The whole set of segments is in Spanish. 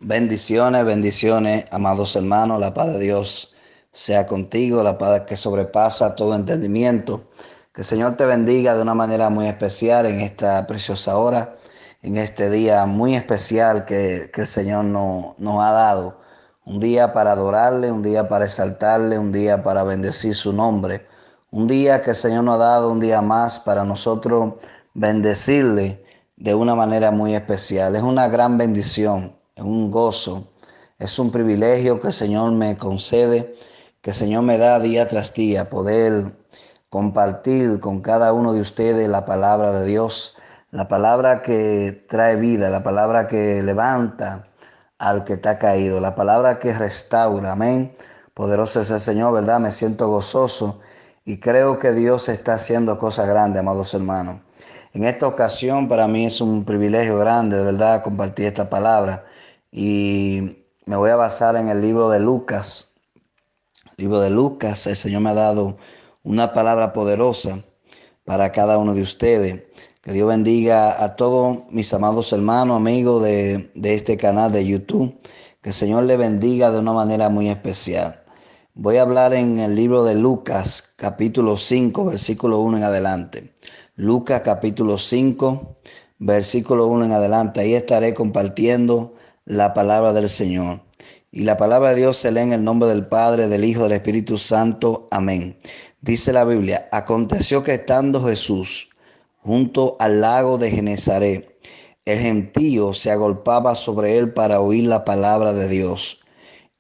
Bendiciones, bendiciones, amados hermanos, la paz de Dios sea contigo, la paz que sobrepasa todo entendimiento. Que el Señor te bendiga de una manera muy especial en esta preciosa hora, en este día muy especial que el Señor nos ha dado. Un día para adorarle, un día para exaltarle, un día para bendecir su nombre. Un día que el Señor nos ha dado, un día más para nosotros bendecirle de una manera muy especial. Es una gran bendición, es un gozo, es un privilegio que el Señor me concede, que el Señor me da día tras día, poder compartir con cada uno de ustedes la palabra de Dios, la palabra que trae vida, la palabra que levanta al que está caído, la palabra que restaura. Amén. Poderoso es el Señor, ¿verdad? Me siento gozoso y creo que Dios está haciendo cosas grandes, amados hermanos. En esta ocasión para mí es un privilegio grande, de verdad, compartir esta palabra. Y me voy a basar en el libro de Lucas. Libro de Lucas, el Señor me ha dado una palabra poderosa para cada uno de ustedes. Que Dios bendiga a todos mis amados hermanos, amigos de este canal de YouTube. Que el Señor le bendiga de una manera muy especial. Voy a hablar en el libro de Lucas, capítulo 5, versículo 1 en adelante. Lucas, capítulo 5, versículo 1 en adelante. Ahí estaré compartiendo la palabra del Señor. Y la palabra de Dios se lee en el nombre del Padre, del Hijo, del Espíritu Santo. Amén. Dice la Biblia: aconteció que estando Jesús junto al lago de Genezaret, el gentío se agolpaba sobre él para oír la palabra de Dios.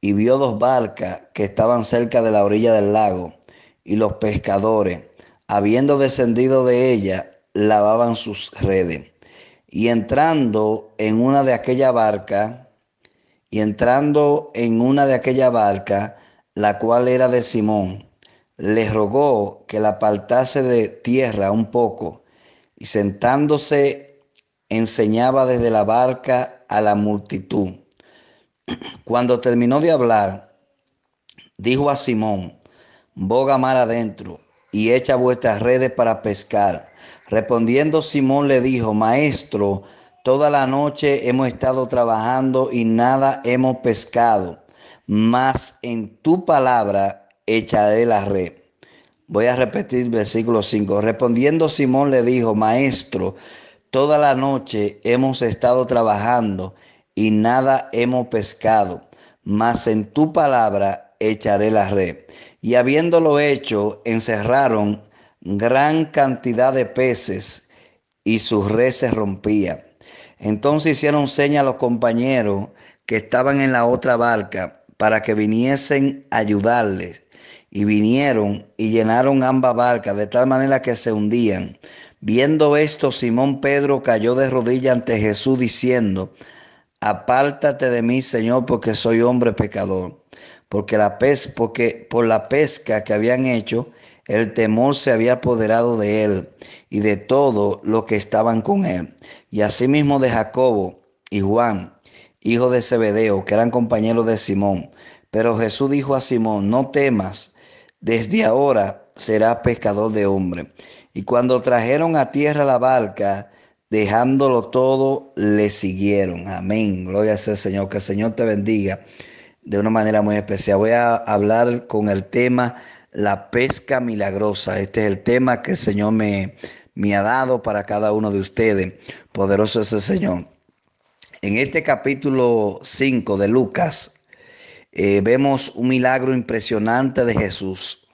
Y vio dos barcas que estaban cerca de la orilla del lago, y los pescadores, habiendo descendido de ella, lavaban sus redes. Y entrando en una de aquellas barcas, la cual era de Simón, le rogó que la apartase de tierra un poco, y sentándose enseñaba desde la barca a la multitud. Cuando terminó de hablar, dijo a Simón: boga mar adentro y echa vuestras redes para pescar. Respondiendo Simón le dijo: Maestro, toda la noche hemos estado trabajando y nada hemos pescado, mas en tu palabra echaré la red. Voy a repetir versículo 5. Respondiendo Simón le dijo: Maestro, toda la noche hemos estado trabajando y nada hemos pescado, mas en tu palabra echaré la red. Y habiéndolo hecho, encerraron gran cantidad de peces y su red se rompía. Entonces hicieron señas a los compañeros que estaban en la otra barca para que viniesen a ayudarles. Y vinieron y llenaron ambas barcas de tal manera que se hundían. Viendo esto, Simón Pedro cayó de rodillas ante Jesús diciendo: apártate de mí, Señor, porque soy hombre pecador. Porque por la pesca que habían hecho, el temor se había apoderado de él y de todos los que estaban con él. Y asimismo de Jacobo y Juan, hijo de Zebedeo, que eran compañeros de Simón. Pero Jesús dijo a Simón: no temas, desde ahora serás pescador de hombres. Y cuando trajeron a tierra la barca, dejándolo todo, le siguieron. Amén. Gloria sea al Señor. Que el Señor te bendiga de una manera muy especial. Voy a hablar con el tema la pesca milagrosa. Este es el tema que el Señor me ha dado para cada uno de ustedes. Poderoso es el Señor. En este capítulo 5 de Lucas, vemos un milagro impresionante de Jesús.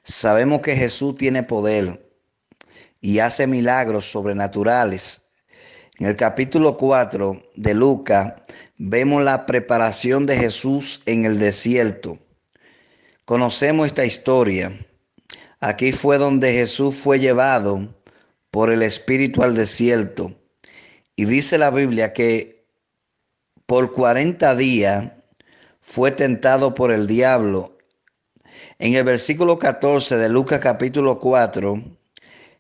Sabemos que Jesús tiene poder y hace milagros sobrenaturales. En el capítulo 4 de Lucas vemos la preparación de Jesús en el desierto. Conocemos esta historia. Aquí fue donde Jesús fue llevado por el Espíritu al desierto. Y dice la Biblia que por 40 días fue tentado por el diablo. En el versículo 14 de Lucas capítulo 4,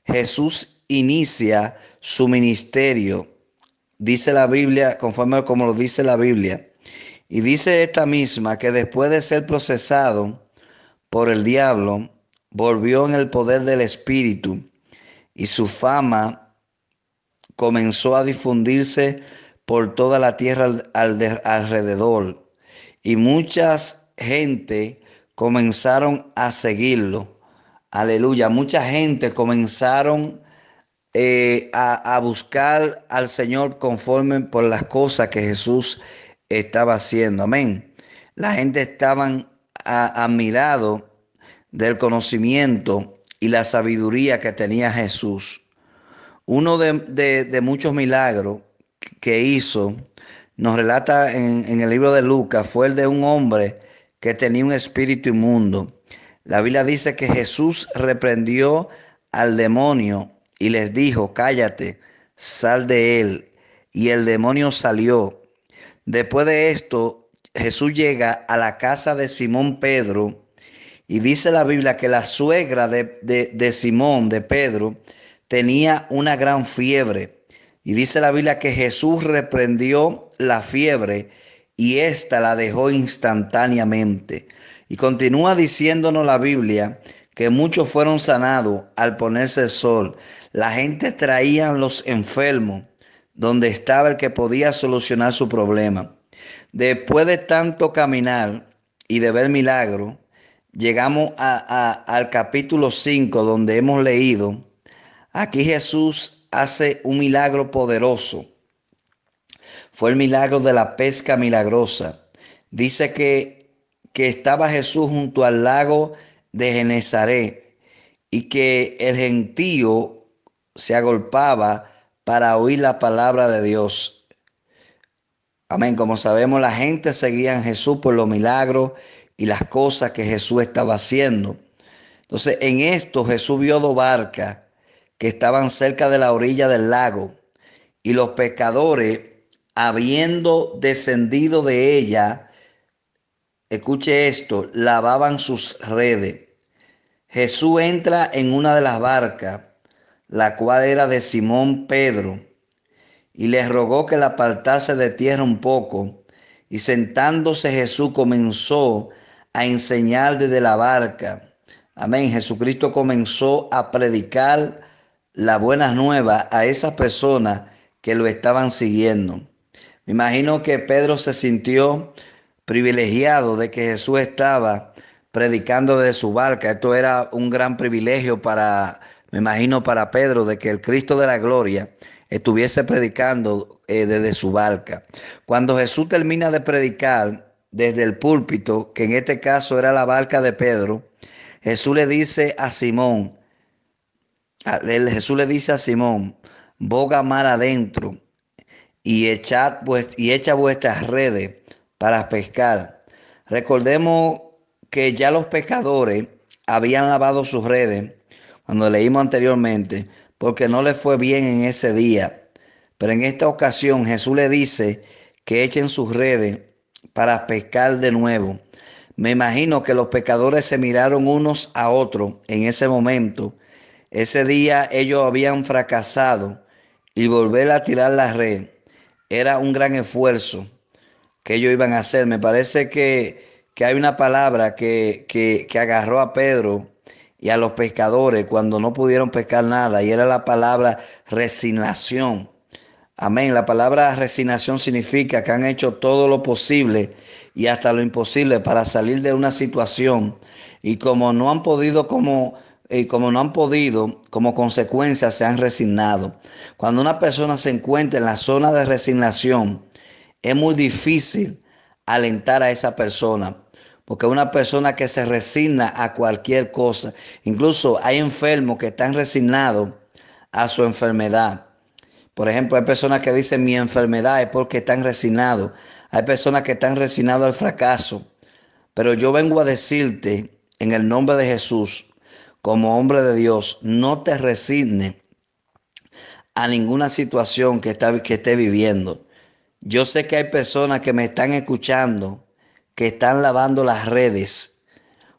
Jesús inicia su ministerio. Dice la Biblia, conforme como lo dice la Biblia. Y dice esta misma que después de ser procesado por el diablo, volvió en el poder del Espíritu y su fama comenzó a difundirse por toda la tierra alrededor, y muchas gente comenzaron a seguirlo. Aleluya, mucha gente comenzaron a buscar al Señor conforme por las cosas que Jesús estaba haciendo. Amén. La gente estaban admirado del conocimiento y la sabiduría que tenía Jesús. Uno de muchos milagros que hizo, nos relata en el libro de Lucas, fue el de un hombre que tenía un espíritu inmundo. La Biblia dice que Jesús reprendió al demonio y les dijo: cállate, sal de él. Y el demonio salió. Después de esto, Jesús llega a la casa de Simón Pedro, y dice la Biblia que la suegra de Simón, de Pedro, tenía una gran fiebre. Y dice la Biblia que Jesús reprendió la fiebre y ésta la dejó instantáneamente. Y continúa diciéndonos la Biblia que muchos fueron sanados al ponerse el sol. La gente traía los enfermos donde estaba el que podía solucionar su problema. Después de tanto caminar y de ver milagros, llegamos al capítulo 5, donde hemos leído. Aquí Jesús hace un milagro poderoso. Fue el milagro de la pesca milagrosa. Dice que estaba Jesús junto al lago de Genezaret y que el gentío se agolpaba para oír la palabra de Dios. Amén. Como sabemos, la gente seguía a Jesús por los milagros y las cosas que Jesús estaba haciendo. Entonces, en esto Jesús vio dos barcas que estaban cerca de la orilla del lago, y los pescadores, habiendo descendido de ella, escuche esto, lavaban sus redes. Jesús entra en una de las barcas, la cual era de Simón Pedro, y les rogó que la apartase de tierra un poco. Y sentándose Jesús comenzó a enseñar desde la barca. Amén. Jesucristo comenzó a predicar las buenas nuevas a esas personas que lo estaban siguiendo. Me imagino que Pedro se sintió privilegiado de que Jesús estaba predicando desde su barca. Esto era un gran privilegio me imagino, para Pedro, de que el Cristo de la gloria estuviese predicando desde su barca. Cuando Jesús termina de predicar desde el púlpito, que en este caso era la barca de Pedro, Jesús le dice a Simón, boga mar adentro y echa vuestras redes para pescar. Recordemos que ya los pescadores habían lavado sus redes cuando leímos anteriormente, porque no les fue bien en ese día. Pero en esta ocasión Jesús le dice que echen sus redes para pescar de nuevo. Me imagino que los pescadores se miraron unos a otros en ese momento. Ese día ellos habían fracasado, y volver a tirar la red era un gran esfuerzo que ellos iban a hacer. Me parece que hay una palabra que agarró a Pedro y a los pescadores cuando no pudieron pescar nada, y era la palabra resignación. Amén. La palabra resignación significa que han hecho todo lo posible y hasta lo imposible para salir de una situación, y como no han podido, como consecuencia se han resignado. Cuando una persona se encuentra en la zona de resignación, es muy difícil alentar a esa persona, porque una persona que se resigna a cualquier cosa, incluso hay enfermos que están resignados a su enfermedad. Por ejemplo, hay personas que dicen mi enfermedad es porque están resignados. Hay personas que están resignados al fracaso. Pero yo vengo a decirte en el nombre de Jesús, como hombre de Dios, no te resignes a ninguna situación que esté viviendo. Yo sé que hay personas que me están escuchando que están lavando las redes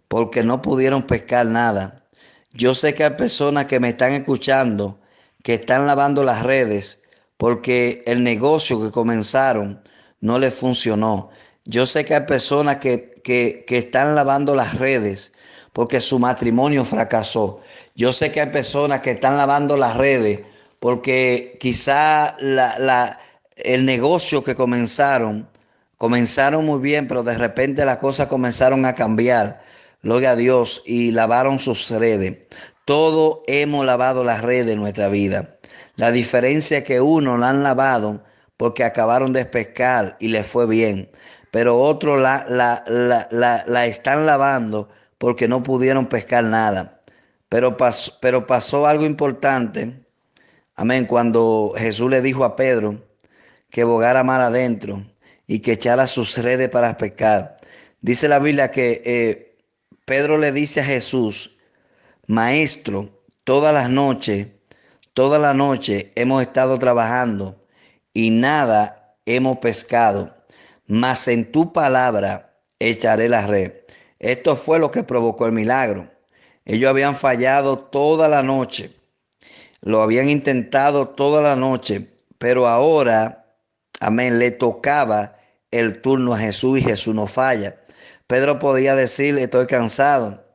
porque no pudieron pescar nada. Yo sé que hay personas que me están escuchando que están lavando las redes porque el negocio que comenzaron no les funcionó. Yo sé que hay personas que están lavando las redes porque su matrimonio fracasó. Yo sé que hay personas que están lavando las redes porque quizá el negocio que comenzaron muy bien, pero de repente las cosas comenzaron a cambiar. Gloria a Dios, y lavaron sus redes. Todos hemos lavado las redes de nuestra vida. La diferencia es que uno la han lavado porque acabaron de pescar y les fue bien, pero otros la están lavando porque no pudieron pescar nada. Pero pasó algo importante. Amén. Cuando Jesús le dijo a Pedro que bogara mar adentro y que echara sus redes para pescar. Dice la Biblia que Pedro le dice a Jesús: Maestro, toda la noche hemos estado trabajando y nada hemos pescado, mas en tu palabra echaré la red. Esto fue lo que provocó el milagro. Ellos habían fallado toda la noche, lo habían intentado toda la noche, pero ahora, amén, le tocaba el turno a Jesús y Jesús no falla. Pedro podía decir: estoy cansado.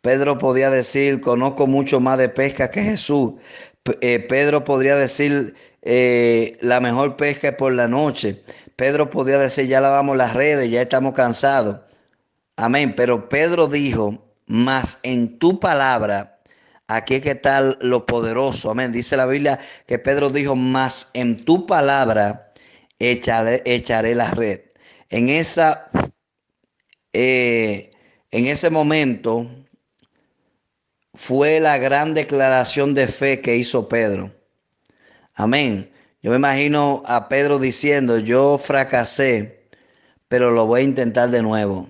Pedro podía decir: conozco mucho más de pesca que Jesús. Pedro podría decir: la mejor pesca es por la noche. Pedro podía decir: ya lavamos las redes, ya estamos cansados. Amén. Pero Pedro dijo: mas en tu palabra, aquí es que está lo poderoso. Amén. Dice la Biblia que Pedro dijo: mas en tu palabra echaré la red. En esa, en ese momento fue la gran declaración de fe que hizo Pedro. Amén. Yo me imagino a Pedro diciendo: yo fracasé, pero lo voy a intentar de nuevo.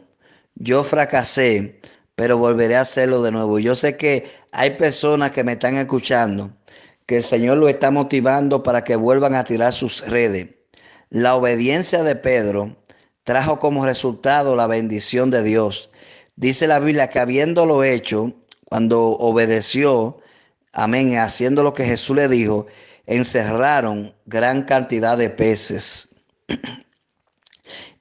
Yo fracasé, pero volveré a hacerlo de nuevo. Yo sé que hay personas que me están escuchando, que el Señor lo está motivando para que vuelvan a tirar sus redes. La obediencia de Pedro trajo como resultado la bendición de Dios. Dice la Biblia que habiéndolo hecho, cuando obedeció, amén, haciendo lo que Jesús le dijo, encerraron gran cantidad de peces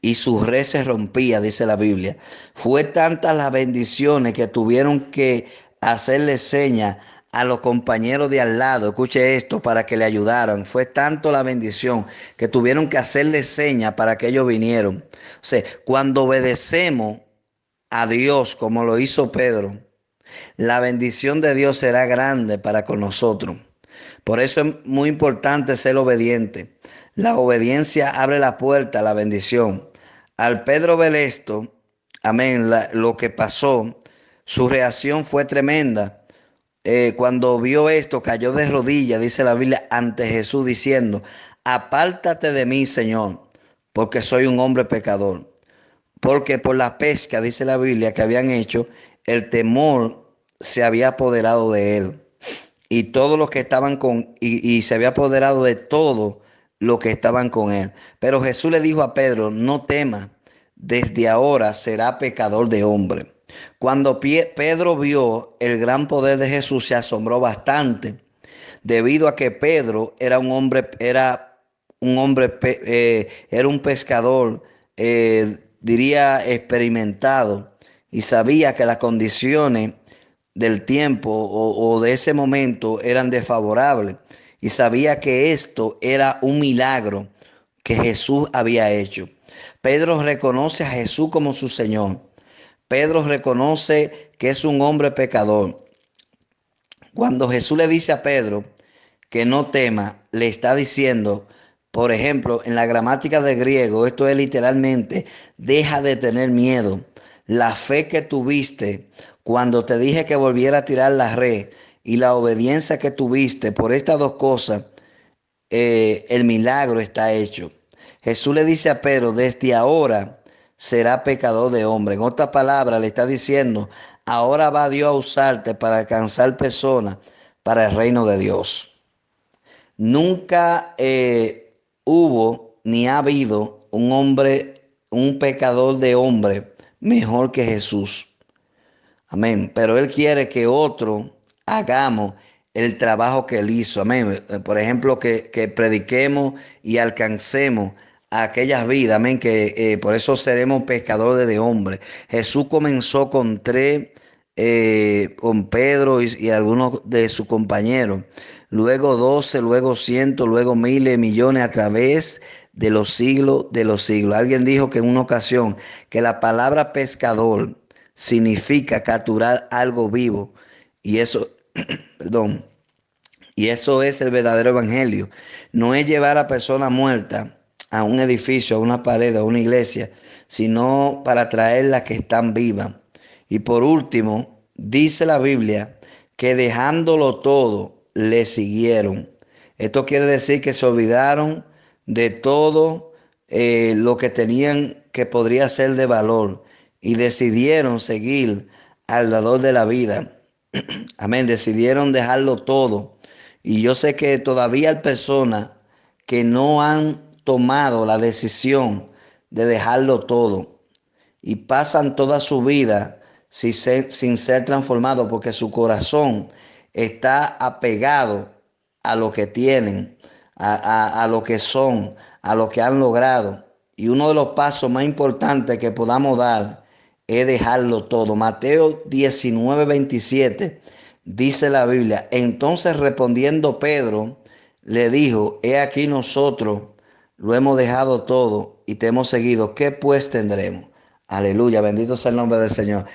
y su red se rompía, dice la Biblia. Fue tantas las bendiciones que tuvieron que hacerle señas a los compañeros de al lado. Escuche esto, para que le ayudaran. Fue tanto la bendición que tuvieron que hacerle señas para que ellos vinieran. O sea, cuando obedecemos a Dios como lo hizo Pedro, la bendición de Dios será grande para con nosotros. Por eso es muy importante ser obediente. La obediencia abre la puerta a la bendición. Al Pedro ver esto, amén, lo que pasó, su reacción fue tremenda. Cuando vio esto, cayó de rodillas, dice la Biblia, ante Jesús diciendo: apártate de mí, Señor, porque soy un hombre pecador. Porque por la pesca, dice la Biblia, que habían hecho, el temor se había apoderado de él. Y todos los que estaban y se había apoderado de todo lo que estaban con él. Pero Jesús le dijo a Pedro: no temas, desde ahora será pecador de hombre. Cuando Pedro vio el gran poder de Jesús, se asombró bastante, debido a que Pedro era un pescador, diría, experimentado, y sabía que las condiciones del tiempo o de ese momento eran desfavorables, y sabía que esto era un milagro que Jesús había hecho. Pedro reconoce a Jesús como su Señor. Pedro reconoce que es un hombre pecador. Cuando Jesús le dice a Pedro que no tema, le está diciendo, por ejemplo, en la gramática de griego, esto es literalmente: deja de tener miedo. La fe que tuviste cuando te dije que volviera a tirar la red y la obediencia que tuviste por estas dos cosas, el milagro está hecho. Jesús le dice a Pedro: desde ahora será pecador de hombre. En otras palabras, le está diciendo: ahora va Dios a usarte para alcanzar personas para el reino de Dios. Nunca hubo ni ha habido un hombre, un pecador de hombre mejor que Jesús. Amén. Pero Él quiere que otro hagamos el trabajo que Él hizo. Amén. Por ejemplo, que prediquemos y alcancemos a aquellas vidas. Amén. Que por eso seremos pescadores de hombres. Jesús comenzó con tres, con Pedro y algunos de sus compañeros. luego 12, luego cientos, luego miles, millones a través de los siglos de los siglos. Alguien dijo que en una ocasión que la palabra pescador significa capturar algo vivo y eso, perdón, y eso es el verdadero evangelio. No es llevar a personas muertas a un edificio, a una pared, a una iglesia, sino para traerlas que están vivas. Y por último, dice la Biblia que dejándolo todo, le siguieron. Esto quiere decir que se olvidaron de todo lo que tenían que podría ser de valor y decidieron seguir al dador de la vida. Amén, decidieron dejarlo todo. Y yo sé que todavía hay personas que no han tomado la decisión de dejarlo todo y pasan toda su vida sin ser transformados porque su corazón está apegado a lo que tienen, a lo que son, a lo que han logrado. Y uno de los pasos más importantes que podamos dar es dejarlo todo. Mateo 19:27 dice la Biblia, entonces respondiendo Pedro, le dijo, he aquí nosotros lo hemos dejado todo y te hemos seguido. ¿Qué pues tendremos? Aleluya, bendito sea el nombre del Señor.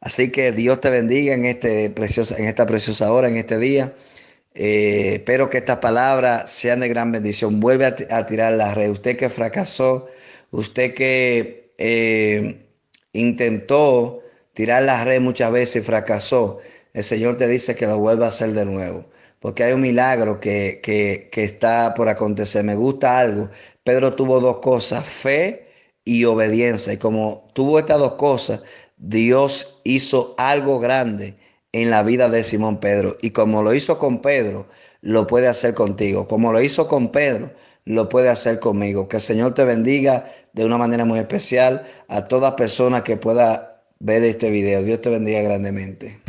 Así que Dios te bendiga en esta preciosa hora, en este día. Espero que estas palabras sean de gran bendición. Vuelve a tirar la red. Usted que fracasó, usted que intentó tirar la red muchas veces y fracasó, el Señor te dice que lo vuelva a hacer de nuevo. Porque hay un milagro que está por acontecer. Me gusta algo. Pedro tuvo dos cosas, fe y obediencia. Y como tuvo estas dos cosas, Dios hizo algo grande en la vida de Simón Pedro. Y como lo hizo con Pedro, lo puede hacer contigo. Como lo hizo con Pedro, lo puede hacer conmigo. Que el Señor te bendiga de una manera muy especial a toda persona que pueda ver este video. Dios te bendiga grandemente.